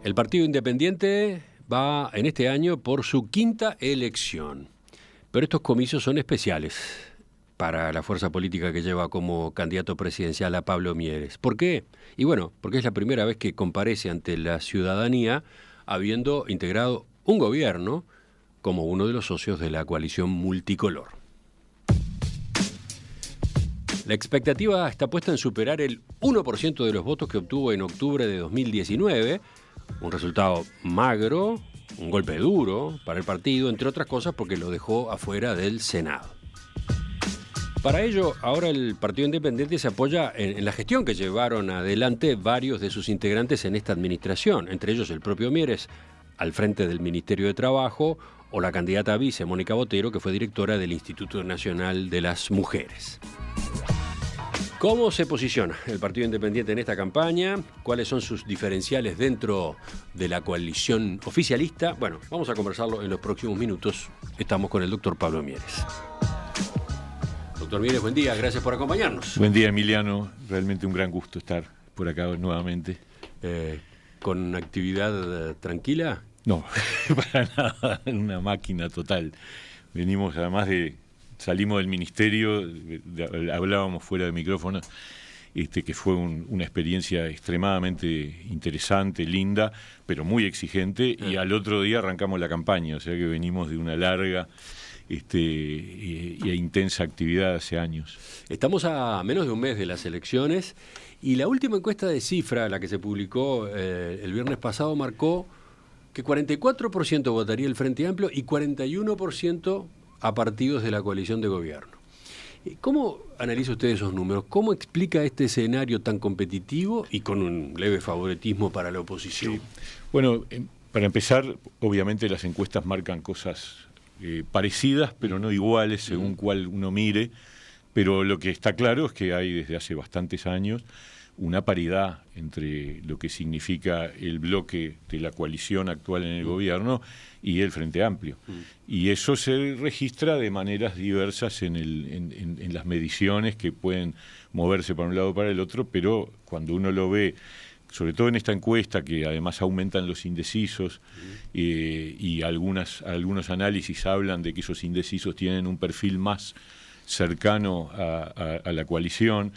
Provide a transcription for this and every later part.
El Partido Independiente va en este año por su quinta elección. Pero estos comicios son especiales para la fuerza política que lleva como candidato presidencial a Pablo Mieres. ¿Por qué? Y bueno, porque es la primera vez que comparece ante la ciudadanía habiendo integrado un gobierno como uno de los socios de la coalición multicolor. La expectativa está puesta en superar el 1% de los votos que obtuvo en octubre de 2019, un resultado magro, un golpe duro para el partido, entre otras cosas porque lo dejó afuera del Senado. Para ello, ahora el Partido Independiente se apoya en la gestión que llevaron adelante varios de sus integrantes en esta administración, entre ellos el propio Mieres, al frente del Ministerio de Trabajo, o la candidata a vice, Mónica Botero, que fue directora del Instituto Nacional de las Mujeres. ¿Cómo se posiciona el Partido Independiente en esta campaña? ¿Cuáles son sus diferenciales dentro de la coalición oficialista? Bueno, vamos a conversarlo en los próximos minutos. Estamos con el doctor Pablo Mieres. Doctor Mieres, buen día, gracias por acompañarnos. Buen día, Emiliano. Realmente un gran gusto estar por acá nuevamente. ¿Con actividad tranquila? No, para nada, una máquina total. Venimos además salimos del ministerio, hablábamos fuera de micrófono, que fue una experiencia extremadamente interesante, linda, pero muy exigente, y al otro día arrancamos la campaña, o sea que venimos de una larga y intensa actividad hace años. Estamos a menos de un mes de las elecciones y la última encuesta de Cifra, la que se publicó el viernes pasado, marcó que 44% votaría el Frente Amplio y 41% a partidos de la coalición de gobierno. ¿Cómo analiza usted esos números? ¿Cómo explica este escenario tan competitivo y con un leve favoritismo para la oposición? Sí. Bueno, para empezar, obviamente las encuestas marcan cosas parecidas, pero no iguales según cuál uno mire, pero lo que está claro es que hay desde hace bastantes años una paridad entre lo que significa el bloque de la coalición actual en el gobierno y el Frente Amplio. Y eso se registra de maneras diversas en las mediciones que pueden moverse para un lado o para el otro, pero cuando uno lo ve, sobre todo en esta encuesta, que además aumentan los indecisos, y algunos análisis hablan de que esos indecisos tienen un perfil más cercano a la coalición.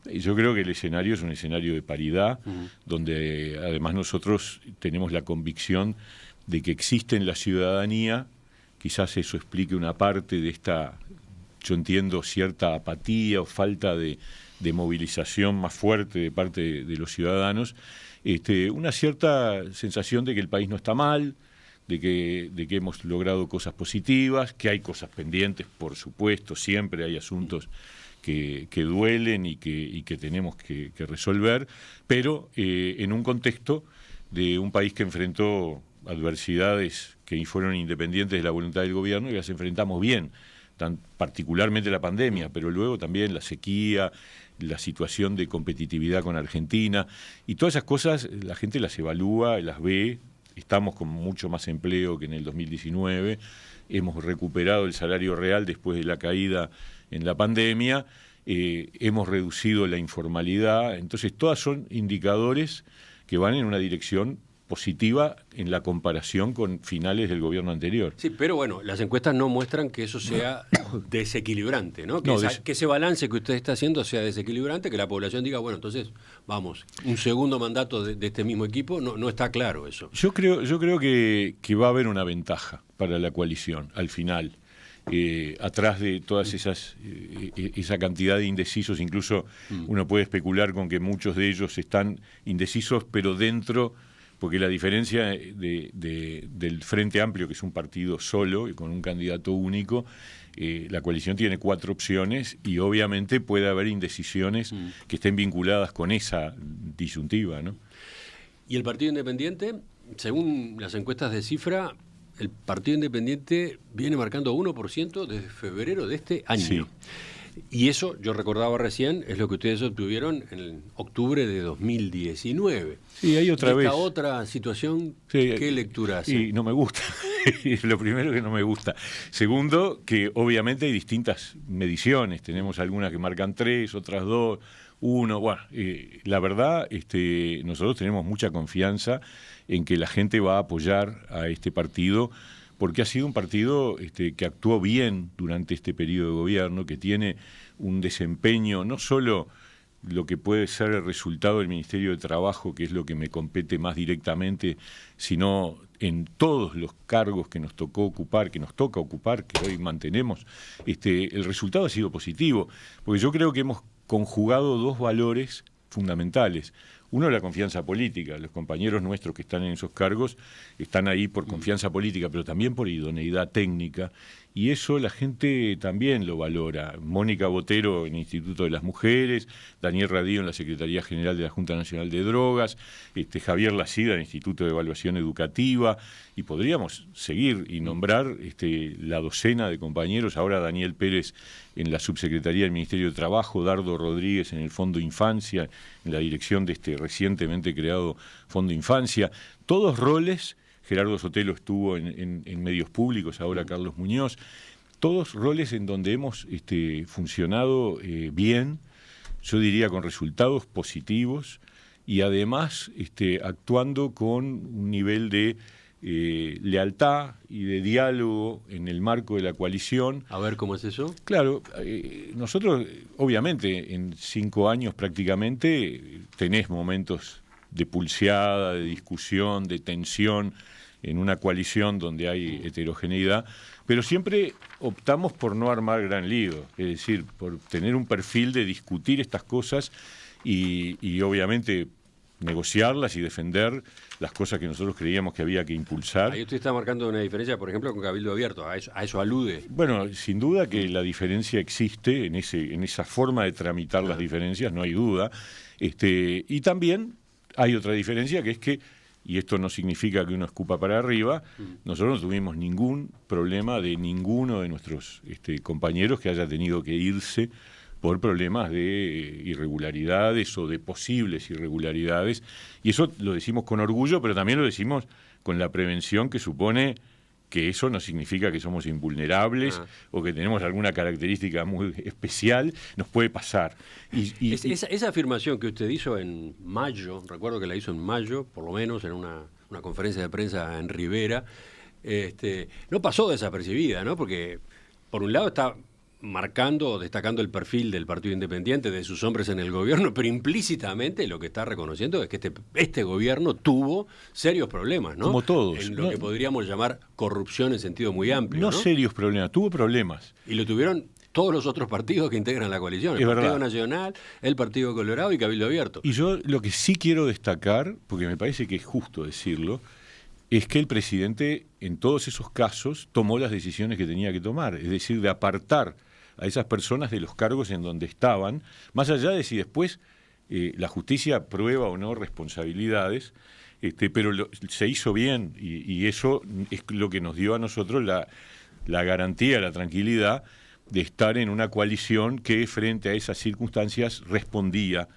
Yo creo que el escenario es un escenario de paridad, donde además nosotros tenemos la convicción de que existe en la ciudadanía, quizás eso explique una parte de esta, yo entiendo, cierta apatía o falta de movilización más fuerte de parte de los ciudadanos, una cierta sensación de que el país no está mal, de que hemos logrado cosas positivas, que hay cosas pendientes, por supuesto, siempre hay asuntos que duelen y que tenemos que resolver, pero en un contexto de un país que enfrentó adversidades que fueron independientes de la voluntad del gobierno y las enfrentamos bien, particularmente la pandemia, pero luego también la sequía, la situación de competitividad con Argentina, y todas esas cosas la gente las evalúa, las ve. Estamos con mucho más empleo que en el 2019, hemos recuperado el salario real después de la caída en la pandemia, hemos reducido la informalidad, entonces todas son indicadores que van en una dirección positiva en la comparación con finales del gobierno anterior. Sí, pero bueno, las encuestas no muestran que eso sea desequilibrante, ¿no? Que ese balance que usted está haciendo sea desequilibrante, que la población diga, bueno, entonces, vamos, un segundo mandato de este mismo equipo, no está claro eso. Yo creo que va a haber una ventaja para la coalición al final. Atrás de todas esa cantidad de indecisos, incluso uno puede especular con que muchos de ellos están indecisos, pero dentro, porque la diferencia del Frente Amplio, que es un partido solo y con un candidato único, la coalición tiene 4 opciones y obviamente puede haber indecisiones que estén vinculadas con esa disyuntiva, ¿no? Y el Partido Independiente, según las encuestas de Cifra, el Partido Independiente viene marcando 1% desde febrero de este año. Sí. Y eso, yo recordaba recién, es lo que ustedes obtuvieron en octubre de 2019. Sí, hay otra vez. Esta otra situación, sí, ¿qué lectura hace? Y no me gusta. Lo primero que no me gusta. Segundo, que obviamente hay distintas mediciones. Tenemos algunas que marcan 3, otras 2, Bueno, la verdad, nosotros tenemos mucha confianza en que la gente va a apoyar a este partido, porque ha sido un partido que actuó bien durante este periodo de gobierno, que tiene un desempeño, no solo lo que puede ser el resultado del Ministerio de Trabajo, que es lo que me compete más directamente, sino en todos los cargos que nos tocó ocupar, que nos toca ocupar, que hoy mantenemos, el resultado ha sido positivo, porque yo creo que hemos conjugado dos valores fundamentales. Uno, la confianza política. Los compañeros nuestros que están en esos cargos están ahí por confianza política, pero también por idoneidad técnica, y eso la gente también lo valora. Mónica Botero en el Instituto de las Mujeres, Daniel Radío en la Secretaría General de la Junta Nacional de Drogas, Javier Lacida en el Instituto de Evaluación Educativa, y podríamos seguir y nombrar la docena de compañeros, ahora Daniel Pérez en la Subsecretaría del Ministerio de Trabajo, Dardo Rodríguez en el Fondo Infancia, en la dirección de este recientemente creado Fondo Infancia, todos roles. Gerardo Sotelo estuvo en medios públicos, ahora Carlos Muñoz, todos roles en donde hemos funcionado bien, yo diría con resultados positivos, y además actuando con un nivel de lealtad y de diálogo en el marco de la coalición. A ver, ¿cómo es eso? Claro, nosotros, obviamente, en 5 años prácticamente tenés momentos de pulseada, de discusión, de tensión, en una coalición donde hay heterogeneidad, pero siempre optamos por no armar gran lío, es decir, por tener un perfil de discutir estas cosas y obviamente negociarlas y defender las cosas que nosotros creíamos que había que impulsar. Ahí usted está marcando una diferencia, por ejemplo, con Cabildo Abierto, a eso alude. Bueno, sin duda que la diferencia existe en esa forma de tramitar las diferencias, no hay duda, y también hay otra diferencia, que es que, y esto no significa que uno escupa para arriba, nosotros no tuvimos ningún problema de ninguno de nuestros compañeros que haya tenido que irse por problemas de irregularidades o de posibles irregularidades, y eso lo decimos con orgullo, pero también lo decimos con la prevención que supone que eso no significa que somos invulnerables o que tenemos alguna característica muy especial, nos puede pasar. Esa afirmación que usted hizo en mayo, recuerdo que la hizo en mayo, por lo menos en una conferencia de prensa en Rivera, no pasó desapercibida, ¿no? Porque por un lado está destacando el perfil del Partido Independiente, de sus hombres en el gobierno, pero implícitamente lo que está reconociendo es que este gobierno tuvo serios problemas, ¿no? Como todos. En lo que podríamos llamar corrupción en sentido muy amplio, ¿no? No serios problemas, tuvo problemas. Y lo tuvieron todos los otros partidos que integran la coalición, el Partido Nacional, el Partido Colorado y Cabildo Abierto. Y yo lo que sí quiero destacar, porque me parece que es justo decirlo, es que el presidente en todos esos casos tomó las decisiones que tenía que tomar, es decir, de apartar a esas personas de los cargos en donde estaban, más allá de si después la justicia prueba o no responsabilidades, pero se hizo bien y eso es lo que nos dio a nosotros la garantía, la tranquilidad de estar en una coalición que frente a esas circunstancias respondía,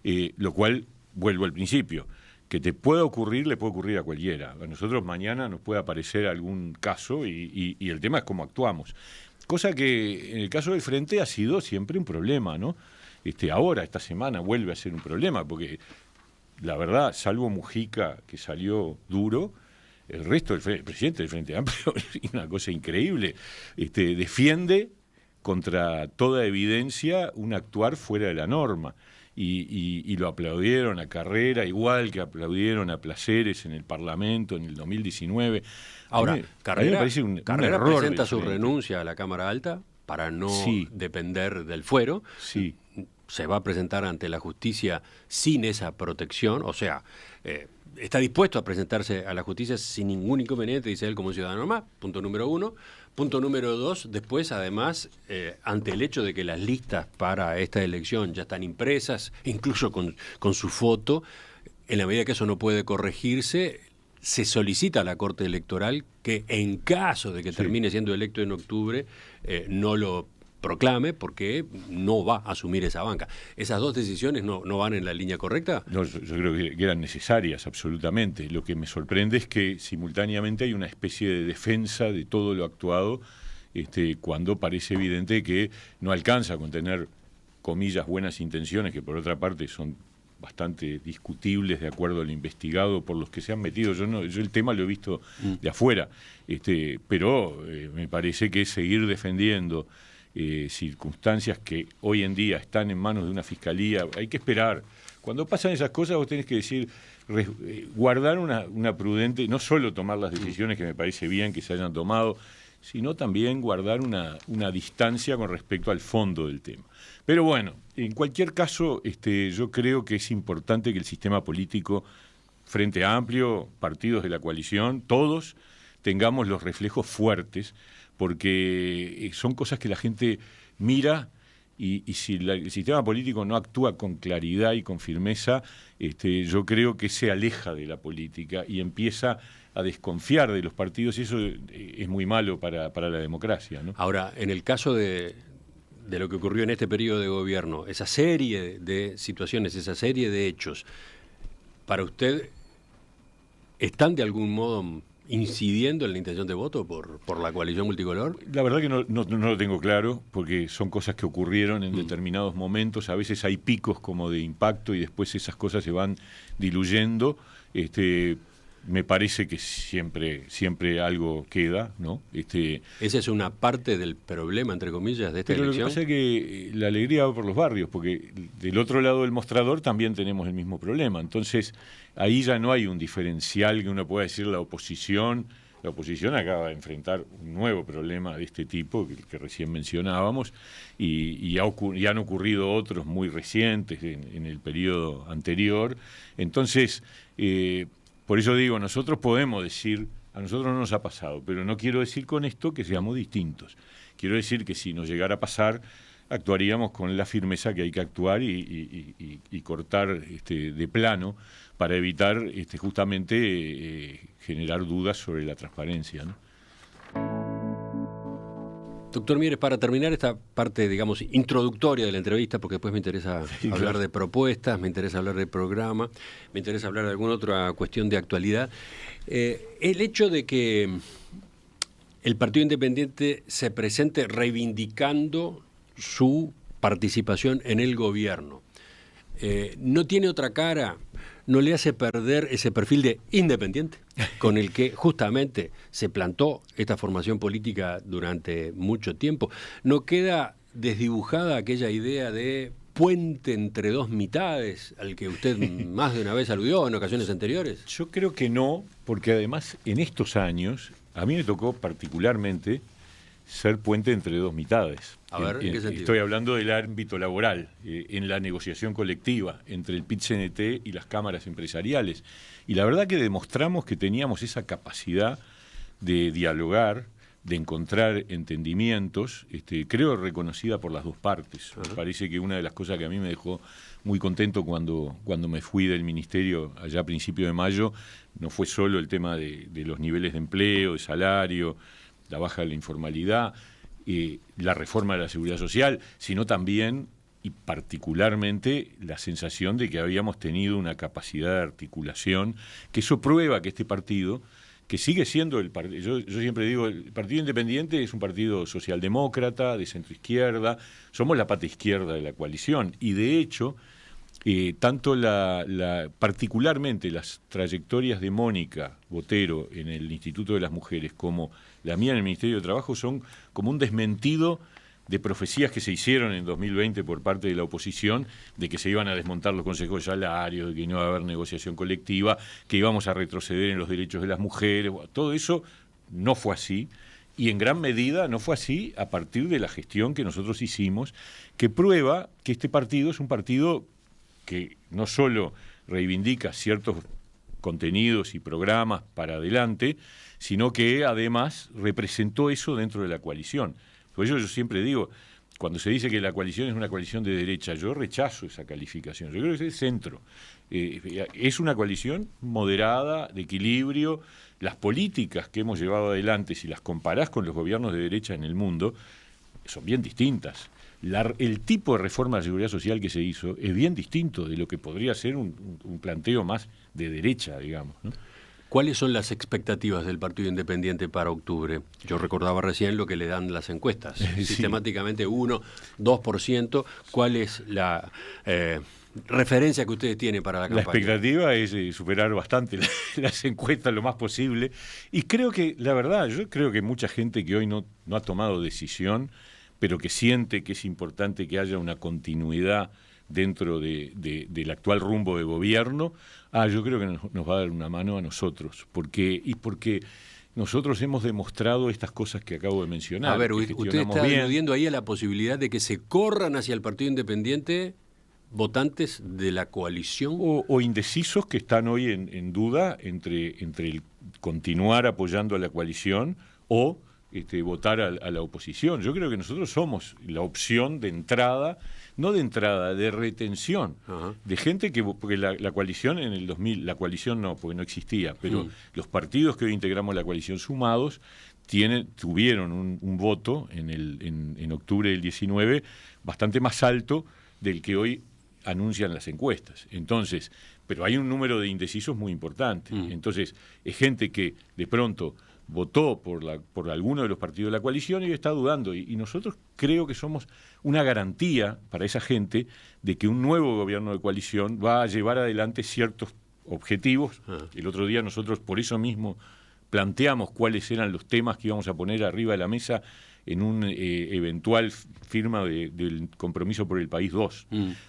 lo cual, vuelvo al principio, que te pueda ocurrir, le puede ocurrir a cualquiera. A nosotros mañana nos puede aparecer algún caso y el tema es cómo actuamos. Cosa que en el caso del Frente ha sido siempre un problema, ¿no? Ahora, esta semana, vuelve a ser un problema, porque la verdad, salvo Mujica, que salió duro, el resto del presidente del Frente Amplio, es una cosa increíble, defiende contra toda evidencia un actuar fuera de la norma. Y lo aplaudieron a Carrera, igual que aplaudieron a Placeres en el Parlamento en el 2019. Ahora, Carrera error presenta su renuncia a la Cámara Alta para no depender del fuero. Sí. Se va a presentar ante la justicia sin esa protección, o sea, está dispuesto a presentarse a la justicia sin ningún inconveniente, dice él, como ciudadano más, punto número 1. Punto número 2, después, además, ante el hecho de que las listas para esta elección ya están impresas, incluso con su foto, en la medida que eso no puede corregirse, se solicita a la Corte Electoral que, en caso de que termine siendo electo en octubre, no lo proclame, porque no va a asumir esa banca. ¿Esas dos decisiones no van en la línea correcta? No, yo creo que eran necesarias, absolutamente. Lo que me sorprende es que simultáneamente hay una especie de defensa de todo lo actuado, cuando parece evidente que no alcanza con tener comillas, buenas intenciones, que por otra parte son bastante discutibles de acuerdo al investigado por los que se han metido. Yo el tema lo he visto de afuera, pero me parece que seguir defendiendo circunstancias que hoy en día están en manos de una fiscalía, hay que esperar. Cuando pasan esas cosas vos tenés que decir, guardar una prudente, no solo tomar las decisiones que me parece bien que se hayan tomado, sino también guardar una distancia con respecto al fondo del tema. Pero bueno, en cualquier caso, yo creo que es importante que el sistema político, Frente Amplio, partidos de la coalición, todos tengamos los reflejos fuertes, porque son cosas que la gente mira y si el sistema político no actúa con claridad y con firmeza, yo creo que se aleja de la política y empieza a desconfiar de los partidos, y eso es muy malo para la democracia, ¿no? Ahora, en el caso de lo que ocurrió en este periodo de gobierno, esa serie de situaciones, esa serie de hechos, ¿para usted están de algún modo incidiendo en la intención de voto por la coalición multicolor? La verdad que no lo tengo claro, porque son cosas que ocurrieron en determinados momentos. A veces hay picos como de impacto y después esas cosas se van diluyendo. Me parece que siempre algo queda, ¿no? Esa es una parte del problema, entre comillas, de esta pero elección. Lo que pasa es que la alegría va por los barrios, porque del otro lado del mostrador también tenemos el mismo problema. Entonces, ahí ya no hay un diferencial que uno pueda decir la oposición. La oposición acaba de enfrentar un nuevo problema de este tipo, que recién mencionábamos, y han ocurrido otros muy recientes en el periodo anterior. Entonces, por eso digo, nosotros podemos decir, a nosotros no nos ha pasado, pero no quiero decir con esto que seamos distintos. Quiero decir que si nos llegara a pasar, actuaríamos con la firmeza que hay que actuar y cortar de plano para evitar justamente generar dudas sobre la transparencia, ¿no? Doctor Mieres, para terminar esta parte, digamos, introductoria de la entrevista, porque después me interesa hablar de propuestas, me interesa hablar de programa, me interesa hablar de alguna otra cuestión de actualidad. El hecho de que el Partido Independiente se presente reivindicando su participación en el gobierno, ¿no tiene otra cara? ¿No le hace perder ese perfil de independiente con el que justamente se plantó esta formación política durante mucho tiempo? ¿No queda desdibujada aquella idea de puente entre dos mitades al que usted más de una vez aludió en ocasiones anteriores? Yo creo que no, porque además en estos años a mí me tocó particularmente ser puente entre dos mitades. A ver, ¿en qué sentido? Estoy hablando del ámbito laboral, en la negociación colectiva entre el PIT-CNT y las cámaras empresariales. Y la verdad que demostramos que teníamos esa capacidad de dialogar, de encontrar entendimientos, creo reconocida por las dos partes. Me parece que una de las cosas que a mí me dejó muy contento cuando me fui del ministerio allá a principios de mayo, no fue solo el tema de los niveles de empleo, de salario, la baja de la informalidad, la reforma de la seguridad social, sino también y particularmente la sensación de que habíamos tenido una capacidad de articulación, que eso prueba que este partido, que sigue siendo el partido, yo siempre digo, el Partido Independiente es un partido socialdemócrata, de centroizquierda, somos la pata izquierda de la coalición, y de hecho, tanto particularmente las trayectorias de Mónica Botero en el Instituto de las Mujeres como la mía en el Ministerio de Trabajo son como un desmentido de profecías que se hicieron en 2020 por parte de la oposición, de que se iban a desmontar los consejos de salario, de que no iba a haber negociación colectiva, que íbamos a retroceder en los derechos de las mujeres. Bueno, todo eso no fue así, y en gran medida no fue así a partir de la gestión que nosotros hicimos, que prueba que este partido es un partido que no solo reivindica ciertos contenidos y programas para adelante, sino que además representó eso dentro de la coalición. Por eso yo siempre digo, cuando se dice que la coalición es una coalición de derecha, yo rechazo esa calificación. Yo creo que es centro. Es una coalición moderada, de equilibrio. Las políticas que hemos llevado adelante, si las comparás con los gobiernos de derecha en el mundo, son bien distintas. El tipo de reforma de seguridad social que se hizo es bien distinto de lo que podría ser un planteo más de derecha, digamos, ¿no? ¿Cuáles son las expectativas del Partido Independiente para octubre? Yo recordaba recién lo que le dan las encuestas. Sí. Sistemáticamente 1, 2%. ¿Cuál es la referencia que ustedes tienen para la campaña? La expectativa es superar bastante las encuestas lo más posible. Y creo que, la verdad, yo creo que mucha gente que hoy no ha tomado decisión, pero que siente que es importante que haya una continuidad dentro del actual rumbo de gobierno, yo creo que nos va a dar una mano a nosotros, porque nosotros hemos demostrado estas cosas que acabo de mencionar. A ver, usted está aludiendo ahí a la posibilidad de que se corran hacia el Partido Independiente votantes de la coalición. O indecisos que están hoy en duda entre el continuar apoyando a la coalición o votar a la oposición. Yo creo que nosotros somos la opción de entrada, no de entrada, de retención, de gente porque la coalición en el 2000, la coalición no, porque no existía, pero los partidos que hoy integramos la coalición sumados tuvieron un voto en octubre del 19 bastante más alto del que hoy anuncian las encuestas. Entonces, pero hay un número de indecisos muy importante. Entonces, es gente que de pronto votó por alguno de los partidos de la coalición y está dudando. Y nosotros creo que somos una garantía para esa gente de que un nuevo gobierno de coalición va a llevar adelante ciertos objetivos. El otro día nosotros por eso mismo planteamos cuáles eran los temas que íbamos a poner arriba de la mesa en un eventual firma del Compromiso por el País 2.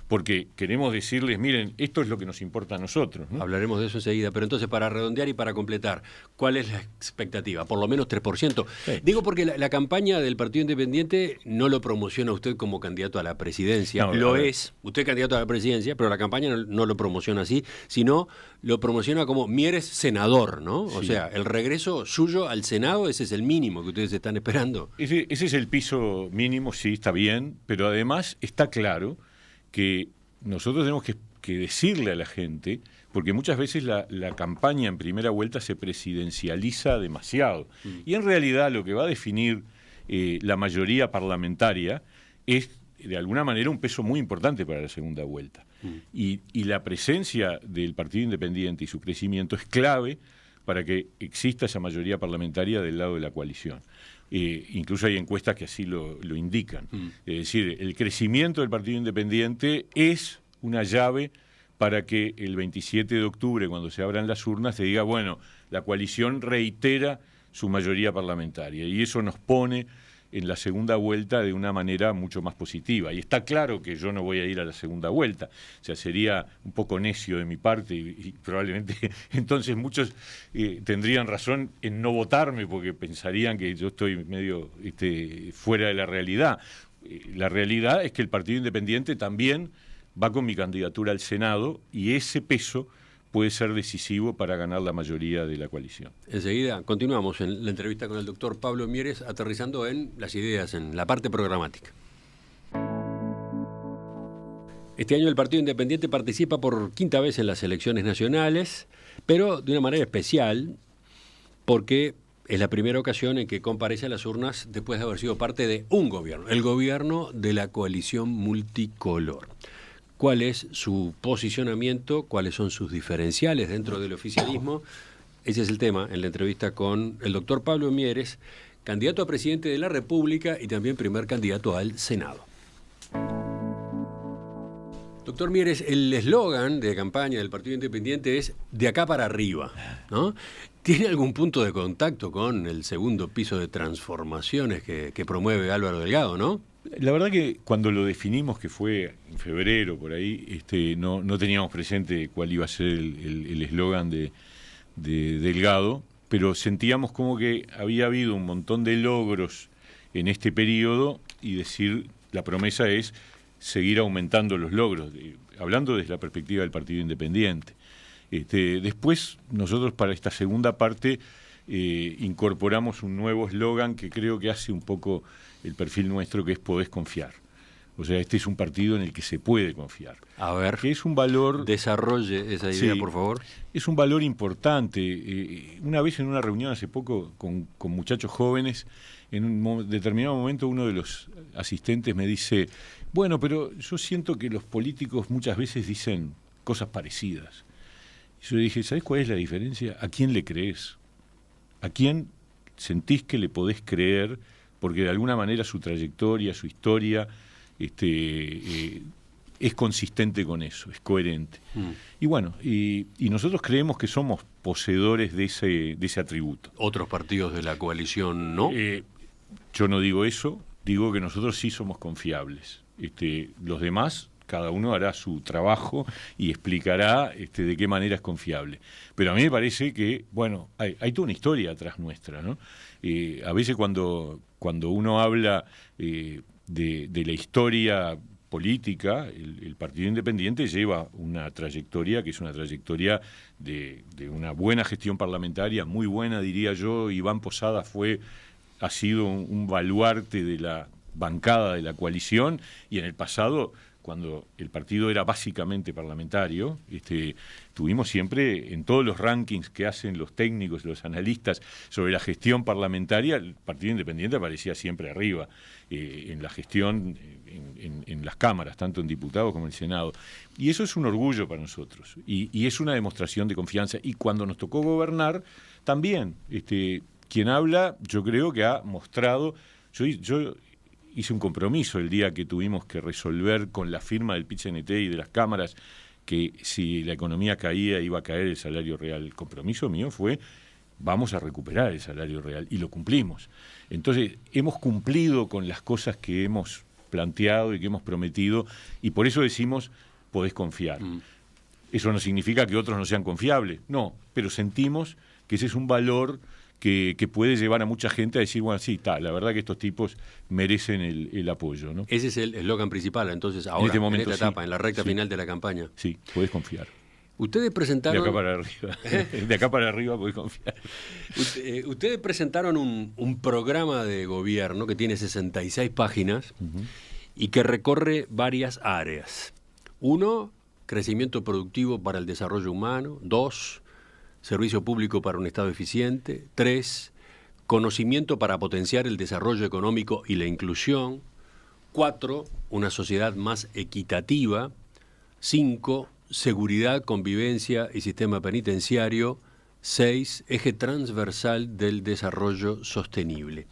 Porque queremos decirles, miren, esto es lo que nos importa a nosotros, ¿no? Hablaremos de eso enseguida, pero entonces para redondear y para completar, ¿cuál es la expectativa? Por lo menos 3%. Sí. Digo porque la campaña del Partido Independiente no lo promociona usted como candidato a la presidencia. No, lo es, usted es candidato a la presidencia, pero la campaña no lo promociona así, sino lo promociona como Mieres senador, ¿no? Sí. O sea, el regreso suyo al Senado, ese es el mínimo que ustedes están esperando. Ese es el piso mínimo, sí, está bien, pero además está claro que nosotros tenemos que decirle a la gente, porque muchas veces la campaña en primera vuelta se presidencializa demasiado. Y en realidad lo que va a definir la mayoría parlamentaria es, de alguna manera, un peso muy importante para la segunda vuelta. Y la presencia del Partido Independiente y su crecimiento es clave para que exista esa mayoría parlamentaria del lado de la coalición. Incluso hay encuestas que así lo indican. Es decir, el crecimiento del Partido Independiente es una llave para que el 27 de octubre, cuando se abran las urnas, se diga, bueno, la coalición reitera su mayoría parlamentaria. Y eso nos pone en la segunda vuelta de una manera mucho más positiva. Y está claro que yo no voy a ir a la segunda vuelta. O sea, sería un poco necio de mi parte y probablemente entonces muchos tendrían razón en no votarme porque pensarían que yo estoy medio fuera de la realidad. La realidad es que el Partido Independiente también va con mi candidatura al Senado y ese peso puede ser decisivo para ganar la mayoría de la coalición. Enseguida continuamos en la entrevista con el doctor Pablo Mieres, aterrizando en las ideas, en la parte programática. Este año el Partido Independiente participa por quinta vez en las elecciones nacionales, pero de una manera especial, porque es la primera ocasión en que comparece a las urnas después de haber sido parte de un gobierno, el gobierno de la coalición multicolor. ¿Cuál es su posicionamiento? ¿Cuáles son sus diferenciales dentro del oficialismo? Ese es el tema en la entrevista con el doctor Pablo Mieres, candidato a presidente de la República y también primer candidato al Senado. Doctor Mieres, el eslogan de campaña del Partido Independiente es de acá para arriba, ¿no? ¿Tiene algún punto de contacto con el segundo piso de transformaciones que promueve Álvaro Delgado, no? La verdad que cuando lo definimos, que fue en febrero, por ahí, no teníamos presente cuál iba a ser el eslogan de Delgado, pero sentíamos como que había habido un montón de logros en este periodo y decir, la promesa es seguir aumentando los logros, hablando desde la perspectiva del Partido Independiente. Después, nosotros para esta segunda parte incorporamos un nuevo eslogan que creo que hace un poco el perfil nuestro, que es podés confiar. O sea, este es un partido en el que se puede confiar. A ver, que es un valor... Desarrolle esa idea, sí, por favor. Es un valor importante. Una vez en una reunión hace poco con muchachos jóvenes, en un determinado momento uno de los asistentes me dice, bueno, pero yo siento que los políticos muchas veces dicen cosas parecidas. Yo dije, ¿sabés cuál es la diferencia? ¿A quién le crees? ¿A quién sentís que le podés creer? Porque de alguna manera su trayectoria, su historia, es consistente con eso, es coherente. Y bueno, y nosotros creemos que somos poseedores de ese atributo. Otros partidos de la coalición, ¿no? Yo no digo eso, digo que nosotros sí somos confiables. Los demás, cada uno hará su trabajo y explicará de qué manera es confiable. Pero a mí me parece que, bueno, hay toda una historia atrás nuestra, ¿no? A veces cuando uno habla de la historia política, el Partido Independiente lleva una trayectoria que es una trayectoria de una buena gestión parlamentaria, muy buena, diría yo. Iván Posada ha sido un baluarte de la bancada de la coalición, y en el pasado, cuando el partido era básicamente parlamentario, tuvimos siempre, en todos los rankings que hacen los técnicos, los analistas sobre la gestión parlamentaria, el Partido Independiente aparecía siempre arriba, en la gestión, en las cámaras, tanto en diputados como en el Senado. Y eso es un orgullo para nosotros, y es una demostración de confianza. Y cuando nos tocó gobernar, también, quien habla, yo creo que ha mostrado... Yo hice un compromiso el día que tuvimos que resolver con la firma del PIT-CNT y de las cámaras que si la economía caía iba a caer el salario real. El compromiso mío fue: vamos a recuperar el salario real, y lo cumplimos. Entonces, hemos cumplido con las cosas que hemos planteado y que hemos prometido, y por eso decimos, podés confiar. Eso no significa que otros no sean confiables, no, pero sentimos que ese es un valor que puede llevar a mucha gente a decir, bueno, sí, la verdad que estos tipos merecen el apoyo, ¿no? Ese es el eslogan principal, entonces, ahora, en este momento, en esta etapa, en la recta final de la campaña. Sí, podés confiar. Ustedes presentaron... De acá para arriba. De acá para arriba podés confiar. Ustedes presentaron un programa de gobierno que tiene 66 páginas y que recorre varias áreas. 1, crecimiento productivo para el desarrollo humano. 2, servicio público para un Estado eficiente. 3, conocimiento para potenciar el desarrollo económico y la inclusión. 4, una sociedad más equitativa. 5, seguridad, convivencia y sistema penitenciario. 6, eje transversal del desarrollo sostenible.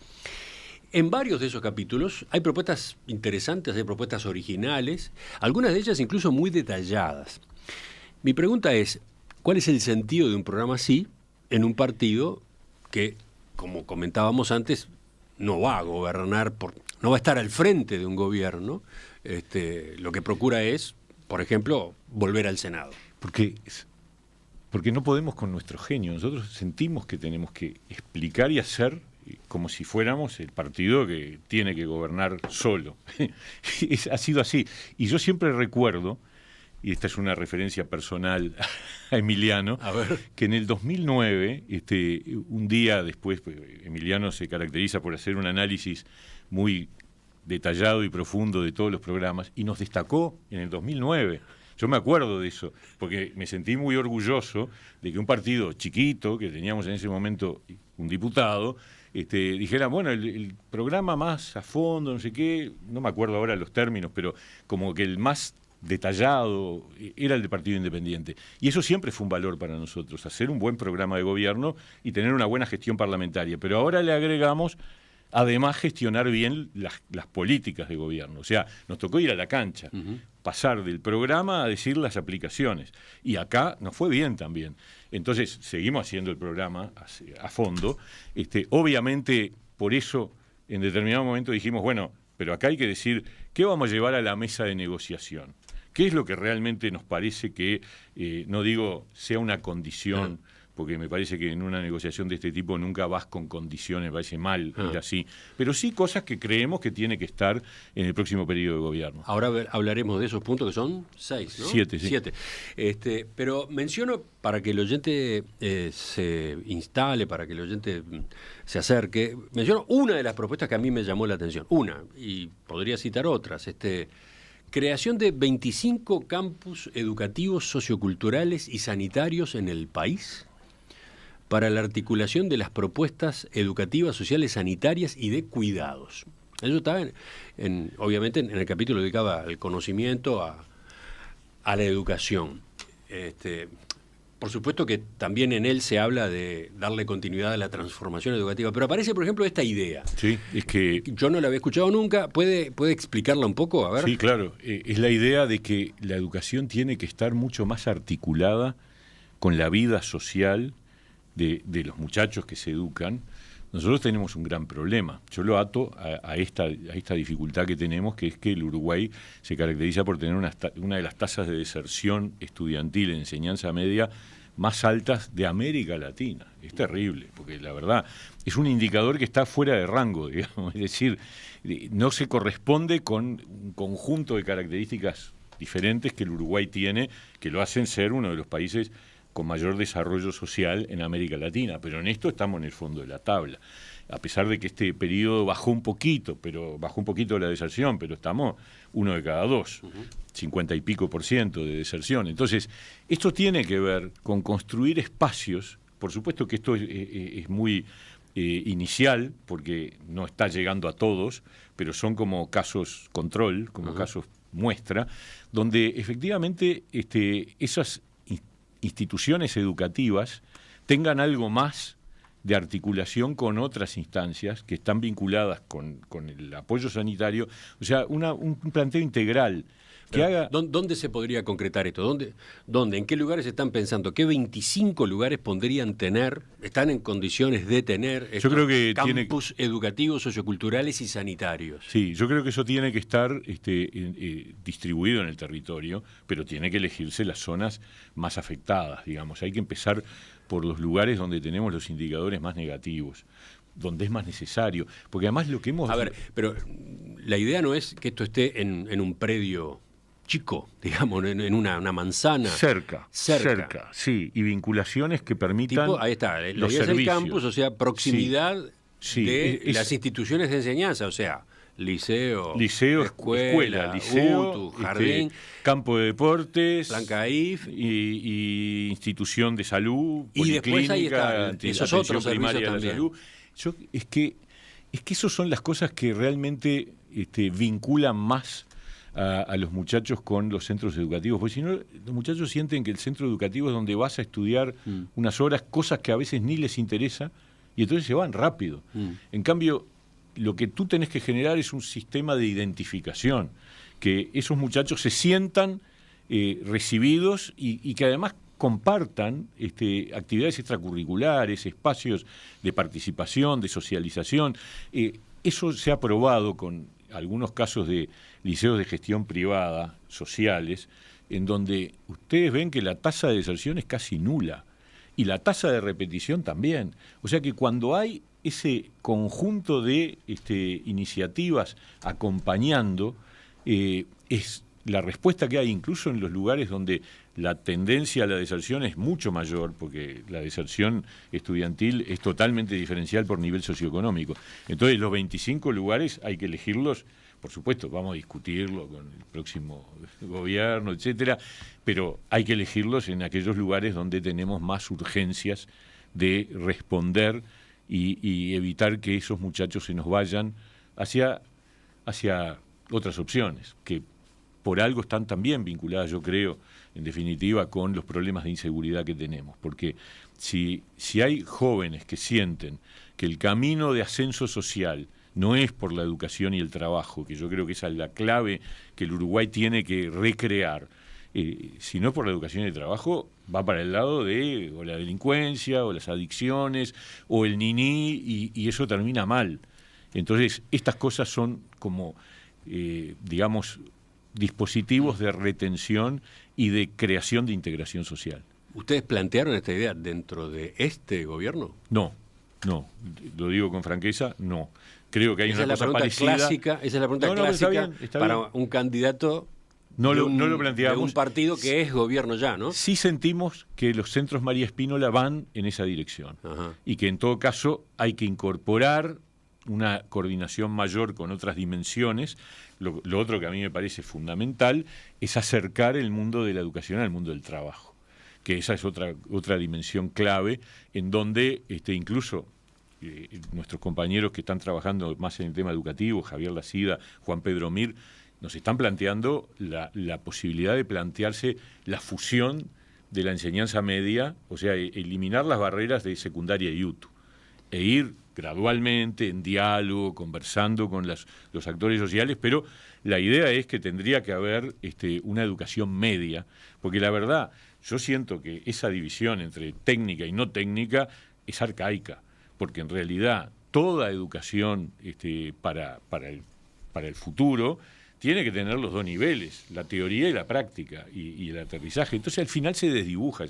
En varios de esos capítulos hay propuestas interesantes, hay propuestas originales, algunas de ellas incluso muy detalladas. Mi pregunta es, ¿cuál es el sentido de un programa así en un partido que, como comentábamos antes, no va a gobernar, no va a estar al frente de un gobierno? Lo que procura es, por ejemplo, volver al Senado. Porque no podemos con nuestro genio. Nosotros sentimos que tenemos que explicar y hacer como si fuéramos el partido que tiene que gobernar solo. Ha sido así. Y yo siempre recuerdo, y esta es una referencia personal a Emiliano, que en el 2009, un día después, pues, Emiliano se caracteriza por hacer un análisis muy detallado y profundo de todos los programas, y nos destacó en el 2009. Yo me acuerdo de eso, porque me sentí muy orgulloso de que un partido chiquito, que teníamos en ese momento un diputado, dijera, bueno, el programa más a fondo, no sé qué, no me acuerdo ahora los términos, pero como que el más detallado era el del Partido Independiente. Y eso siempre fue un valor para nosotros, hacer un buen programa de gobierno y tener una buena gestión parlamentaria. Pero ahora le agregamos, además, gestionar bien las políticas de gobierno. O sea, nos tocó ir a la cancha, pasar del programa a decir las aplicaciones. Y acá nos fue bien también. Entonces, seguimos haciendo el programa a fondo. Obviamente, por eso, en determinado momento dijimos, bueno, pero acá hay que decir, ¿qué vamos a llevar a la mesa de negociación? ¿Qué es lo que realmente nos parece que, no digo sea una condición, porque me parece que en una negociación de este tipo nunca vas con condiciones, me parece mal ir así, pero sí cosas que creemos que tiene que estar en el próximo periodo de gobierno. Ahora hablaremos de esos puntos que son 6, ¿no? 7, sí. 7. Pero menciono, para que el oyente se instale, para que el oyente se acerque, menciono una de las propuestas que a mí me llamó la atención. Una, y podría citar otras, creación de 25 campus educativos, socioculturales y sanitarios en el país para la articulación de las propuestas educativas, sociales, sanitarias y de cuidados. Eso estaba, obviamente, en el capítulo dedicado al conocimiento, a la educación. Por supuesto que también en él se habla de darle continuidad a la transformación educativa, pero aparece, por ejemplo, esta idea. Sí, es que... Yo no la había escuchado nunca. ¿Puede explicarla un poco? A ver. Sí, claro. Es la idea de que la educación tiene que estar mucho más articulada con la vida social de los muchachos que se educan. Nosotros tenemos un gran problema. Yo lo ato a esta dificultad que tenemos, que es que el Uruguay se caracteriza por tener una de las tasas de deserción estudiantil en enseñanza media más altas de América Latina. Es terrible, porque la verdad es un indicador que está fuera de rango, digamos. Es decir, no se corresponde con un conjunto de características diferentes que el Uruguay tiene, que lo hacen ser uno de los países con mayor desarrollo social en América Latina, pero en esto estamos en el fondo de la tabla. A pesar de que este periodo bajó un poquito la deserción, pero estamos 1 de cada 2, 50 y pico % de deserción. Entonces, esto tiene que ver con construir espacios. Por supuesto que esto es muy inicial, porque no está llegando a todos, pero son como casos control, como casos muestra, donde efectivamente esas instituciones educativas tengan algo más de articulación con otras instancias que están vinculadas con el apoyo sanitario, o sea, un planteo integral que haga... ¿Dónde se podría concretar esto? ¿Dónde? ¿En qué lugares están pensando? ¿Qué 25 lugares podrían tener, están en condiciones de tener estos campus educativos, socioculturales y sanitarios? Sí, yo creo que eso tiene que estar distribuido en el territorio, pero tiene que elegirse las zonas más afectadas, digamos. Hay que empezar por los lugares donde tenemos los indicadores más negativos, donde es más necesario, porque además lo que hemos... A ver, pero la idea no es que esto esté en un predio chico, digamos, en una manzana. Cerca, sí, y vinculaciones que permitan ahí está, la los idea es el servicios. campus, o sea, proximidad de las instituciones de enseñanza, o sea, liceo, escuela, UTU, jardín, campo de deportes, Blanca IF y institución de salud, y después ahí está esos otros primaria servicios de la salud. Es que esas son las cosas que realmente vinculan más a los muchachos con los centros educativos, porque si no, los muchachos sienten que el centro educativo es donde vas a estudiar unas horas, cosas que a veces ni les interesa, y entonces se van rápido. En cambio, lo que tú tenés que generar es un sistema de identificación, que esos muchachos se sientan recibidos y que además compartan actividades extracurriculares, espacios de participación, de socialización. Eso se ha probado con algunos casos de liceos de gestión privada, sociales, en donde ustedes ven que la tasa de deserción es casi nula y la tasa de repetición también. O sea que cuando hay ese conjunto de iniciativas acompañando, es la respuesta que hay incluso en los lugares donde la tendencia a la deserción es mucho mayor, porque la deserción estudiantil es totalmente diferencial por nivel socioeconómico. Entonces, los 25 lugares hay que elegirlos, por supuesto, vamos a discutirlo con el próximo gobierno, etcétera, pero hay que elegirlos en aquellos lugares donde tenemos más urgencias de responder y evitar que esos muchachos se nos vayan hacia otras opciones, que por algo están también vinculadas, yo creo, en definitiva, con los problemas de inseguridad que tenemos. Porque si hay jóvenes que sienten que el camino de ascenso social no es por la educación y el trabajo, que yo creo que esa es la clave que el Uruguay tiene que recrear, sino por la educación y el trabajo, va para el lado de o la delincuencia, o las adicciones, o el niní, y eso termina mal. Entonces, estas cosas son como, digamos, dispositivos de retención y de creación de integración social. ¿Ustedes plantearon esta idea dentro de este gobierno? No, lo digo con franqueza, no. Creo que hay una cosa parecida. Esa es la pregunta clásica está bien. Para un candidato no lo planteamos. De un partido que es gobierno ya, ¿no? Sí sentimos que los centros María Espínola van en esa dirección. Ajá. Y que en todo caso hay que incorporar una coordinación mayor con otras dimensiones. Lo otro que a mí me parece fundamental es acercar el mundo de la educación al mundo del trabajo, que esa es otra dimensión clave en donde incluso nuestros compañeros que están trabajando más en el tema educativo, Javier Lacida, Juan Pedro Mir, nos están planteando la posibilidad de plantearse la fusión de la enseñanza media, o sea, eliminar las barreras de secundaria y UTU, e ir gradualmente, en diálogo, conversando con los actores sociales, pero la idea es que tendría que haber una educación media, porque la verdad, yo siento que esa división entre técnica y no técnica es arcaica, porque en realidad toda educación para el futuro tiene que tener los dos niveles, la teoría y la práctica, y el aterrizaje. Entonces al final se desdibuja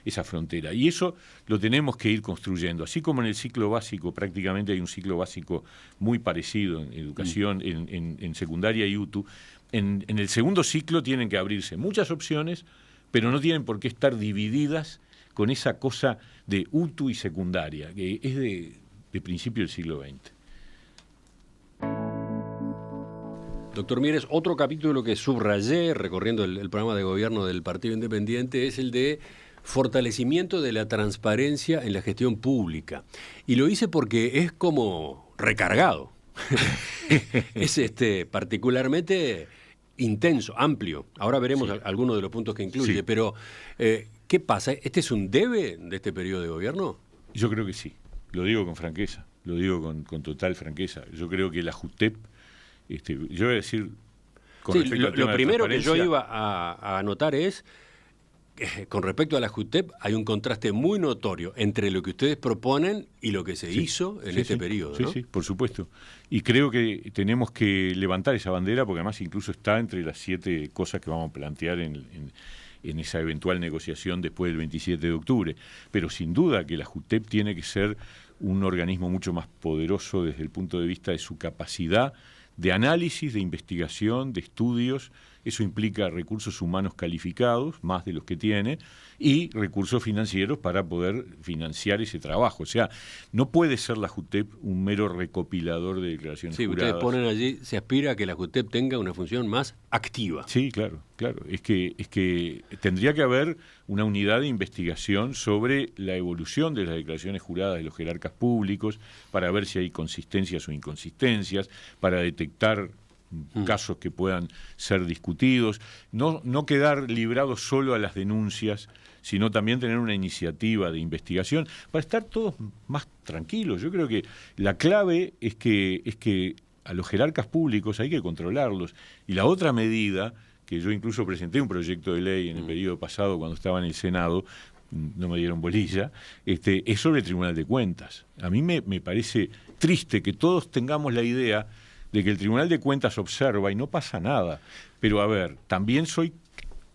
esa frontera, y eso lo tenemos que ir construyendo. Así como en el ciclo básico, prácticamente hay un ciclo básico muy parecido en educación, en secundaria y UTU, en el segundo ciclo tienen que abrirse muchas opciones, pero no tienen por qué estar divididas con esa cosa de UTU y secundaria, que es de principio del siglo XX. Doctor Mieres, otro capítulo que subrayé recorriendo el programa de gobierno del Partido Independiente es el de fortalecimiento de la transparencia en la gestión pública. Y lo hice porque es como recargado. Es particularmente intenso, amplio. Ahora veremos algunos de los puntos que incluye. Sí. Pero, ¿qué pasa? ¿Este es un debe de este periodo de gobierno? Yo creo que sí. Lo digo con franqueza. Lo digo con total franqueza. Yo creo que la JUTEP, yo voy a decir, con respecto al tema lo primero que yo iba a anotar es, con respecto a la JUTEP, hay un contraste muy notorio entre lo que ustedes proponen y lo que se hizo en este periodo, ¿no? Sí, por supuesto. Y creo que tenemos que levantar esa bandera, porque además incluso está entre las 7 cosas que vamos a plantear en esa eventual negociación después del 27 de octubre. Pero sin duda que la JUTEP tiene que ser un organismo mucho más poderoso desde el punto de vista de su capacidad de análisis, de investigación, de estudios. Eso implica recursos humanos calificados, más de los que tiene, y recursos financieros para poder financiar ese trabajo. O sea, no puede ser la JUTEP un mero recopilador de declaraciones juradas. Ustedes ponen allí, se aspira a que la JUTEP tenga una función más activa. Sí, claro. Es que tendría que haber una unidad de investigación sobre la evolución de las declaraciones juradas de los jerarcas públicos, para ver si hay consistencias o inconsistencias, para detectar casos que puedan ser discutidos, no quedar librados solo a las denuncias, sino también tener una iniciativa de investigación para estar todos más tranquilos. Yo creo que la clave es que a los jerarcas públicos hay que controlarlos. Y la otra medida, que yo incluso presenté un proyecto de ley en el periodo pasado cuando estaba en el Senado, no me dieron bolilla, es sobre el Tribunal de Cuentas. A mí me parece triste que todos tengamos la idea de que el Tribunal de Cuentas observa y no pasa nada. Pero a ver, también soy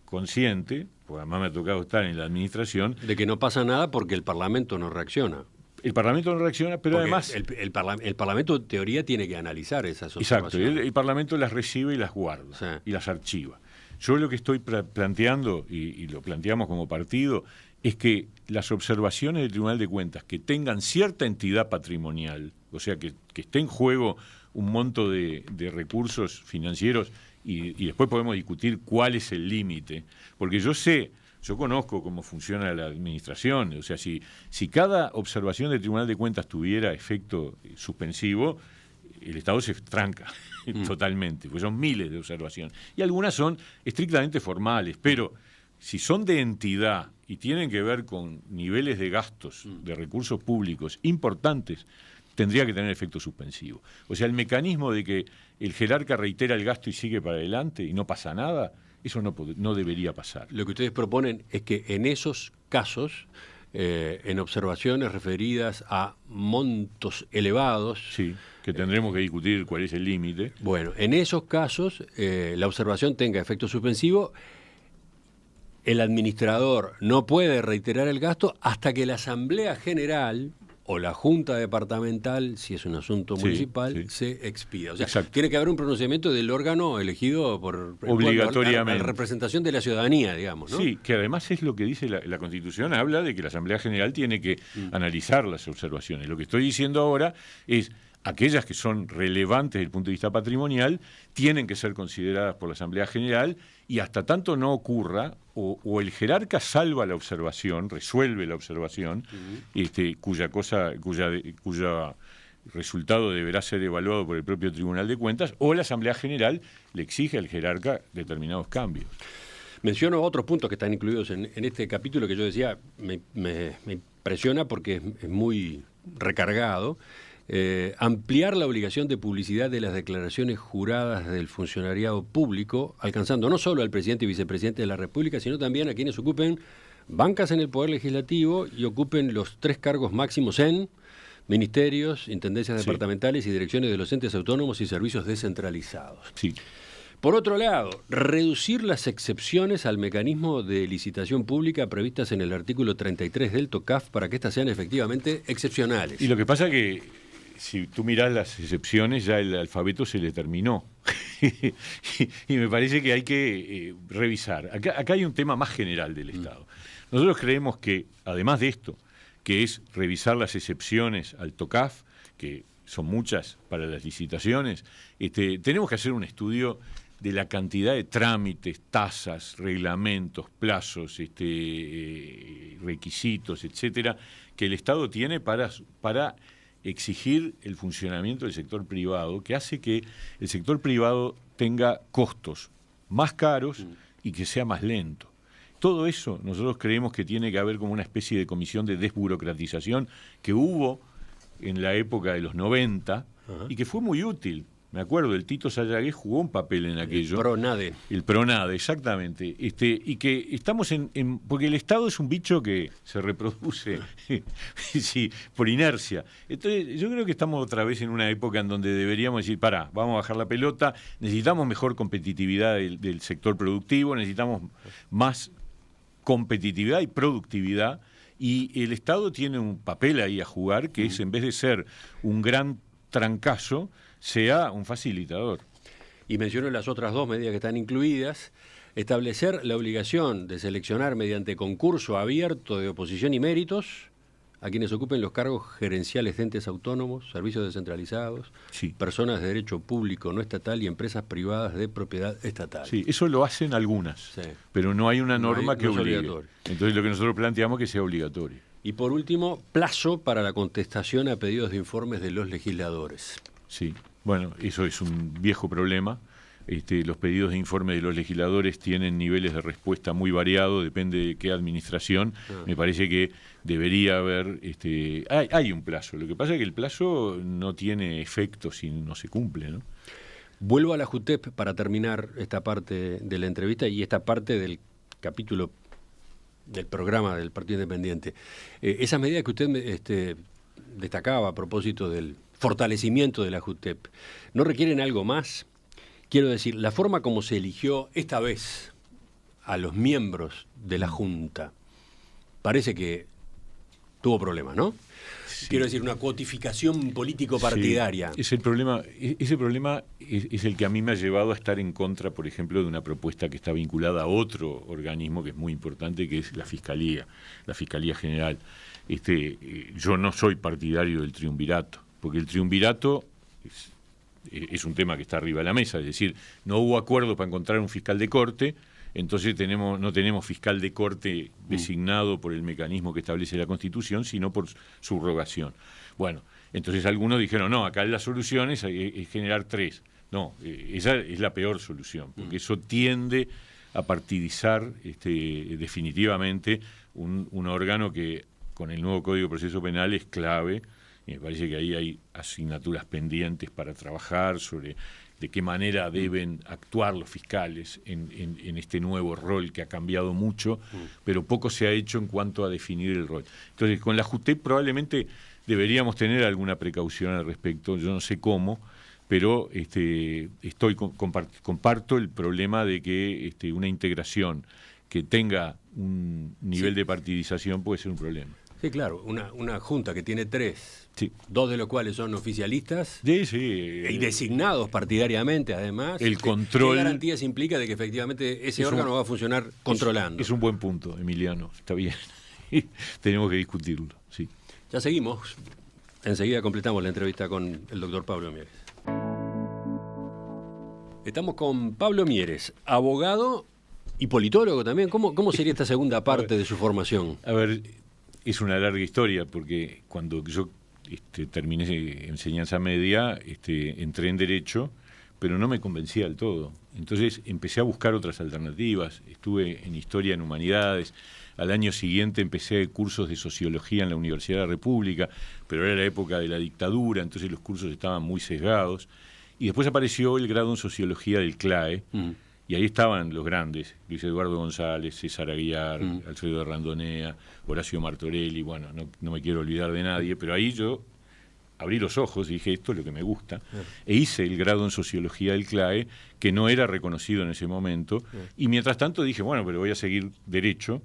consciente, porque además me ha tocado estar en la administración, de que no pasa nada porque el Parlamento no reacciona. El Parlamento no reacciona, pero porque además el Parlamento en teoría tiene que analizar esas observaciones. Exacto, el Parlamento las recibe y las guarda, y las archiva. Yo lo que estoy planteando, y lo planteamos como partido, es que las observaciones del Tribunal de Cuentas que tengan cierta entidad patrimonial, o sea, que esté en juego un monto de recursos financieros, y después podemos discutir cuál es el límite, porque yo conozco cómo funciona la administración. O sea, si cada observación del Tribunal de Cuentas tuviera efecto suspensivo, el Estado se tranca totalmente, porque son miles de observaciones, y algunas son estrictamente formales, pero si son de entidad y tienen que ver con niveles de gastos de recursos públicos importantes, tendría que tener efecto suspensivo. O sea, el mecanismo de que el jerarca reitera el gasto y sigue para adelante y no pasa nada, eso no debería pasar. Lo que ustedes proponen es que en esos casos, en observaciones referidas a montos elevados... Sí, que tendremos que discutir cuál es el límite. Bueno, en esos casos, la observación tenga efecto suspensivo. El administrador no puede reiterar el gasto hasta que la Asamblea General o la Junta Departamental, si es un asunto municipal, se expida. O sea, tiene que haber un pronunciamiento del órgano elegido por obligatoriamente la representación de la ciudadanía, digamos, ¿no? Sí, que además es lo que dice la Constitución, habla de que la Asamblea General tiene que analizar las observaciones. Lo que estoy diciendo ahora es aquellas que son relevantes desde el punto de vista patrimonial tienen que ser consideradas por la Asamblea General, y hasta tanto no ocurra, o el jerarca salva la observación, resuelve la observación, cuya resultado deberá ser evaluado por el propio Tribunal de Cuentas, o la Asamblea General le exige al jerarca determinados cambios. Menciono otros puntos que están incluidos en este capítulo que yo decía, me impresiona porque es muy recargado. Ampliar la obligación de publicidad de las declaraciones juradas del funcionariado público, alcanzando no solo al presidente y vicepresidente de la República, sino también a quienes ocupen bancas en el Poder Legislativo y ocupen los 3 cargos máximos en ministerios, intendencias departamentales y direcciones de los entes autónomos y servicios descentralizados. Sí. Por otro lado, reducir las excepciones al mecanismo de licitación pública previstas en el artículo 33 del TOCAF para que éstas sean efectivamente excepcionales. Y lo que pasa es que si tú mirás las excepciones, ya el alfabeto se le terminó. y me parece que hay que revisar. Acá hay un tema más general del Estado. Nosotros creemos que, además de esto, que es revisar las excepciones al TOCAF, que son muchas para las licitaciones, tenemos que hacer un estudio de la cantidad de trámites, tasas, reglamentos, plazos, requisitos, etcétera, que el Estado tiene para exigir el funcionamiento del sector privado, que hace que el sector privado tenga costos más caros y que sea más lento. Todo eso nosotros creemos que tiene que haber como una especie de comisión de desburocratización que hubo en la época de los 90 y que fue muy útil. Me acuerdo, el Tito Sallagués jugó un papel en aquello. El PRONADE. El PRONADE, exactamente. Y que estamos porque el Estado es un bicho que se reproduce sí, por inercia. Entonces, yo creo que estamos otra vez en una época en donde deberíamos decir, vamos a bajar la pelota, necesitamos mejor competitividad del sector productivo, necesitamos más competitividad y productividad, y el Estado tiene un papel ahí a jugar, que es, en vez de ser un gran trancazo, sea un facilitador. Y menciono las otras 2 medidas que están incluidas: establecer la obligación de seleccionar mediante concurso abierto de oposición y méritos a quienes ocupen los cargos gerenciales de entes autónomos, servicios descentralizados, personas de derecho público no estatal y empresas privadas de propiedad estatal. Sí, eso lo hacen algunas, pero no hay una norma que obligue. Entonces lo que nosotros planteamos es que sea obligatorio. Y por último, plazo para la contestación a pedidos de informes de los legisladores. Sí, bueno, eso es un viejo problema. Los pedidos de informe de los legisladores tienen niveles de respuesta muy variados, depende de qué administración. Me parece que debería haber, hay un plazo. Lo que pasa es que el plazo no tiene efecto si no se cumple, ¿no? Vuelvo a la JUTEP para terminar esta parte de la entrevista y esta parte del capítulo del programa del Partido Independiente. Esas medidas que usted destacaba a propósito del fortalecimiento de la JUTEP, ¿no requieren algo más? Quiero decir, la forma como se eligió esta vez a los miembros de la Junta parece que tuvo problemas, ¿no? Sí. Quiero decir, una cuotificación político-partidaria. Sí, ese problema es el que a mí me ha llevado a estar en contra, por ejemplo, de una propuesta que está vinculada a otro organismo que es muy importante, que es la Fiscalía General. Yo no soy partidario del triunvirato, porque el triunvirato es un tema que está arriba de la mesa, es decir, no hubo acuerdo para encontrar un fiscal de corte, entonces no tenemos fiscal de corte designado por el mecanismo que establece la Constitución, sino por subrogación. Bueno, entonces algunos dijeron, no, acá la solución es generar 3. No, esa es la peor solución, porque eso tiende a partidizar definitivamente un órgano que con el nuevo Código de Proceso Penal es clave. Y me parece que ahí hay asignaturas pendientes para trabajar sobre de qué manera deben actuar los fiscales en este nuevo rol que ha cambiado mucho, pero poco se ha hecho en cuanto a definir el rol. Entonces, con la JUTEP probablemente deberíamos tener alguna precaución al respecto, yo no sé cómo, pero comparto el problema de que una integración que tenga un nivel de partidización puede ser un problema. Sí, claro, una junta que tiene 3, 2 de los cuales son oficialistas y designados partidariamente, además. El control. ¿Qué garantías implica de que efectivamente ese órgano va a funcionar controlando? Es un buen punto, Emiliano, está bien. Tenemos que discutirlo, sí. Ya seguimos. Enseguida completamos la entrevista con el doctor Pablo Mieres. Estamos con Pablo Mieres, abogado y politólogo también. ¿Cómo sería esta segunda parte de su formación? A ver, es una larga historia, porque cuando yo terminé enseñanza media, entré en Derecho, pero no me convencía del todo. Entonces empecé a buscar otras alternativas. Estuve en Historia en Humanidades. Al año siguiente empecé cursos de Sociología en la Universidad de la República, pero era la época de la dictadura, entonces los cursos estaban muy sesgados. Y después apareció el grado en Sociología del CLAE, y ahí estaban los grandes, Luis Eduardo González, César Aguiar, Alfredo Randonea, Horacio Martorelli, bueno, no me quiero olvidar de nadie, pero ahí yo abrí los ojos y dije, esto es lo que me gusta, e hice el grado en Sociología del CLAE, que no era reconocido en ese momento, y mientras tanto dije, bueno, pero voy a seguir Derecho,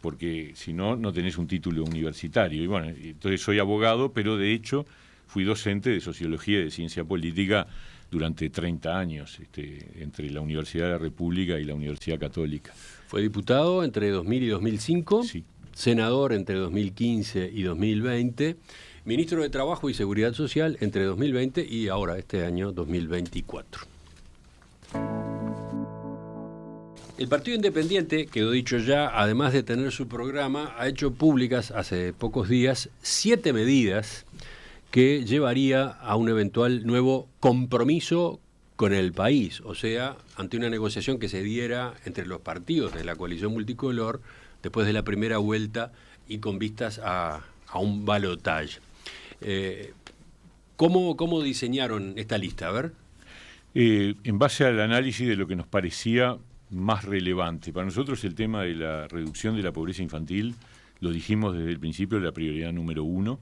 porque si no, no tenés un título universitario. Y bueno, entonces soy abogado, pero de hecho fui docente de Sociología y de Ciencia Política durante 30 años, entre la Universidad de la República y la Universidad Católica. Fue diputado entre 2000 y 2005, Sí. Senador entre 2015 y 2020, Ministro de Trabajo y Seguridad Social entre 2020 y ahora, este año, 2024. El Partido Independiente, quedó dicho ya, además de tener su programa, ha hecho públicas hace pocos días 7 medidas que llevaría a un eventual nuevo compromiso con el país, o sea, ante una negociación que se diera entre los partidos de la coalición multicolor después de la primera vuelta y con vistas a un balotaje. ¿Cómo diseñaron esta lista? A ver. En base al análisis de lo que nos parecía más relevante. Para nosotros el tema de la reducción de la pobreza infantil, lo dijimos desde el principio, la prioridad número 1,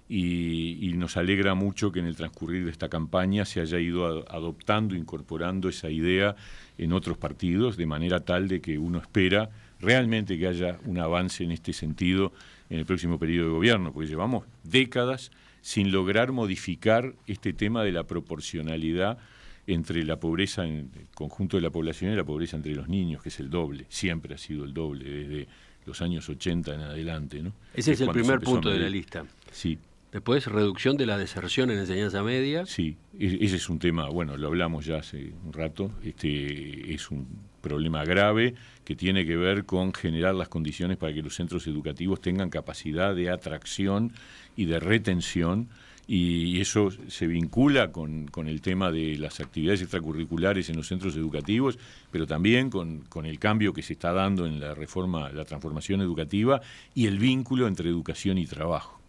y nos alegra mucho que en el transcurrir de esta campaña se haya ido adoptando, incorporando esa idea en otros partidos, de manera tal de que uno espera realmente que haya un avance en este sentido en el próximo periodo de gobierno, porque llevamos décadas sin lograr modificar este tema de la proporcionalidad entre la pobreza en el conjunto de la población y la pobreza entre los niños, que es el doble, siempre ha sido el doble, desde los años 80 en adelante, ¿no? Ese es el primer punto de la lista. Sí. Después, reducción de la deserción en enseñanza media. Sí, ese es un tema, bueno, lo hablamos ya hace un rato, es un problema grave que tiene que ver con generar las condiciones para que los centros educativos tengan capacidad de atracción y de retención, y eso se vincula con el tema de las actividades extracurriculares en los centros educativos, pero también con el cambio que se está dando en la transformación educativa y el vínculo entre educación y trabajo.